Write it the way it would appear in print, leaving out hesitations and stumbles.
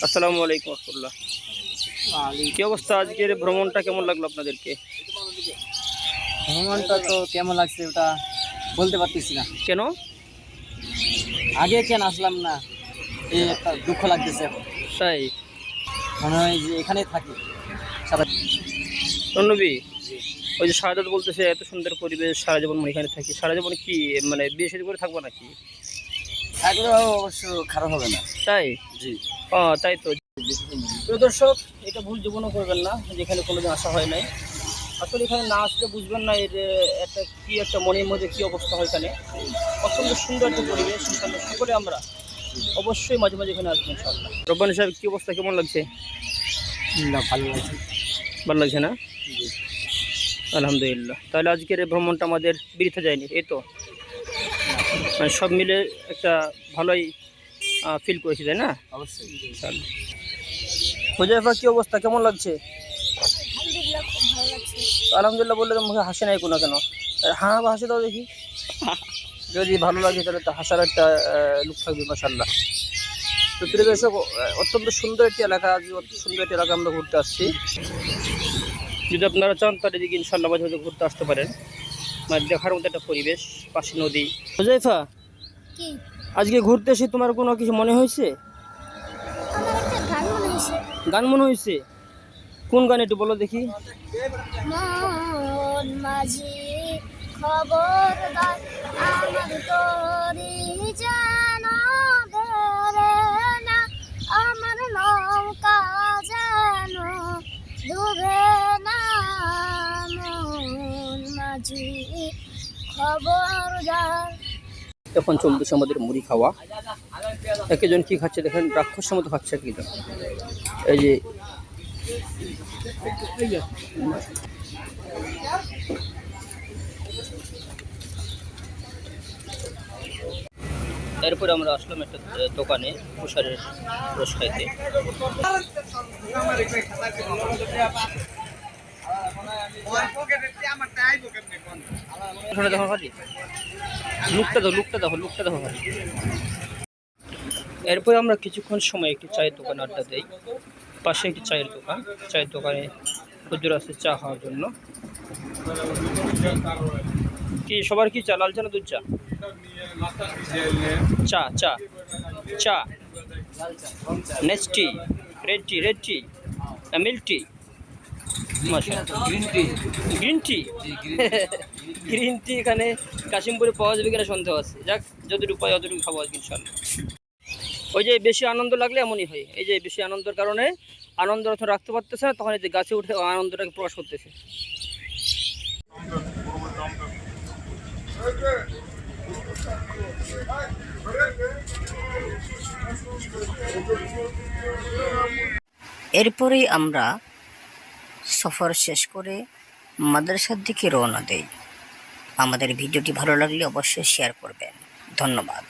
আসসালামু আলাইকুম রহমতুল্লাহ। কি অবস্থা, আজকের ভ্রমণটা কেমন লাগলো আপনাদেরকে? ভ্রমণটা তো কেমন লাগছে ওটা বলতে পারতেছি না। কেন? আগে কেন আসলাম না, এই একটা দুঃখ লাগতেছে এখন। তাই? মনে হয় যে এখানেই থাকি সারা। নবী, ওই যে শাহাদাত বলতেছে এত সুন্দর পরিবেশ, সারা জীবন মনে এখানে থাকি, সারা জীবন কি মানে বিয়ে শাদী করে থাকবো নাকি? থাকলেও অবশ্য খারাপ হবে না। তাই? জি। ও তাই তো। প্রিয় দর্শক, এটা ভুল জীবনও করবেন না, যেখানে কোনোদিন আসা হয় নাই। আসলে এখানে না আসলে বুঝবেন না এর একটা কি একটা মনের মধ্যে কি অবস্থা হয় এখানে। অত্যন্ত সুন্দর একটা পরিবেশ, এখানে কি করে আমরা অবশ্যই মাঝে মাঝে এখানে আসবো ইনশাআল্লাহ। রব্বানী সাহেব, কি অবস্থা, কেমন লাগছে? না, ভালো লাগছে। ভালো লাগছে না? জি। আলহামদুলিল্লাহ। তাহলে আজকের এই ভ্রমণটা আমাদের বৃথা যায়নি, এই তো? মানে সব মিলে একটা ভালোই ফিল করেছি, তাই না? অবশ্যই। ইনশাআল্লাহ। হুজাইফা, কি অবস্থা, কেমন লাগছে? আলহামদুলিল্লাহ, খুব ভালো লাগছে। আলহামদুলিল্লাহ বললে তো মুখে হাসি নাই কোনো কেন? হ্যাঁ বা হাসি দাও দেখি। যদি ভালো লাগে তাহলে তো হাসার একটা লুক থাকবে মাশাআল্লাহ। তো প্রিয় দর্শক, অত্যন্ত সুন্দর একটি এলাকা, আজ অত্যন্ত সুন্দর একটি এলাকা আমরা ঘুরতে আসছি। যদি আপনারা চান তাহলে এদিকে ইনশাআল্লাহ মাঝে মাঝে ঘুরতে আসতে পারেন। মানে দেখার মতো একটা পরিবেশ, পাশে নদী। হুজাইফা, কি? আজকে ঘুরতে এসে তোমার কোনো কিছু মনে হয়েছে? আমার একটা গান মনে হয়েছে। গান মনে হয়েছে? কোন গান একটু বলো দেখি। মন মাঝি খবরদার, আমার তরি যেন ধরে না, আমার নৌকা যেন ডুবে না। মন মাঝি খবরদার। এখন চলতেছে আমাদের মুড়ি খাওয়া। একজন কি খাচ্ছে দেখেন, রাক্ষসের মতো খাচ্ছে কি। এই যে এরপরে আমরা আসলাম একটা দোকানে তুষারের রস খাইতে। দেখো খালি লুকটা দেখো খালি। এরপরে আমরা কিছুক্ষণ সময় একটি চায়ের দোকানে আড্ডা দেই। পাশে একটি চায়ের দোকান, চায়ের দোকানে হুজুর আছে চা খাওয়ার জন্য। কি সবার কি চা, লাল চা না দুধ চা? চা চা চা Nestea, red tea, milk tea, green tea. Green tea এখানে কাশিমপুরে পাওয়া যাবে কিনা সন্দেহ আছে। যাক, যতটুকু পাই অতটুকু খাবো আজকে ইনশাআল্লাহ। ওই যে বেশি আনন্দ লাগলে এমনই হয়, এই যে বেশি আনন্দের কারণে আনন্দ যখন রাখতে পারতেছে না, তখন এই যে গাছে উঠে আনন্দটাকে প্রকাশ করতেছে। এরপরেই আমরা সফর শেষ করে মাদ্রাসার দিকে রওনা দেই। আমাদের ভিডিওটি ভালো লাগলে অবশ্যই শেয়ার করবেন। ধন্যবাদ।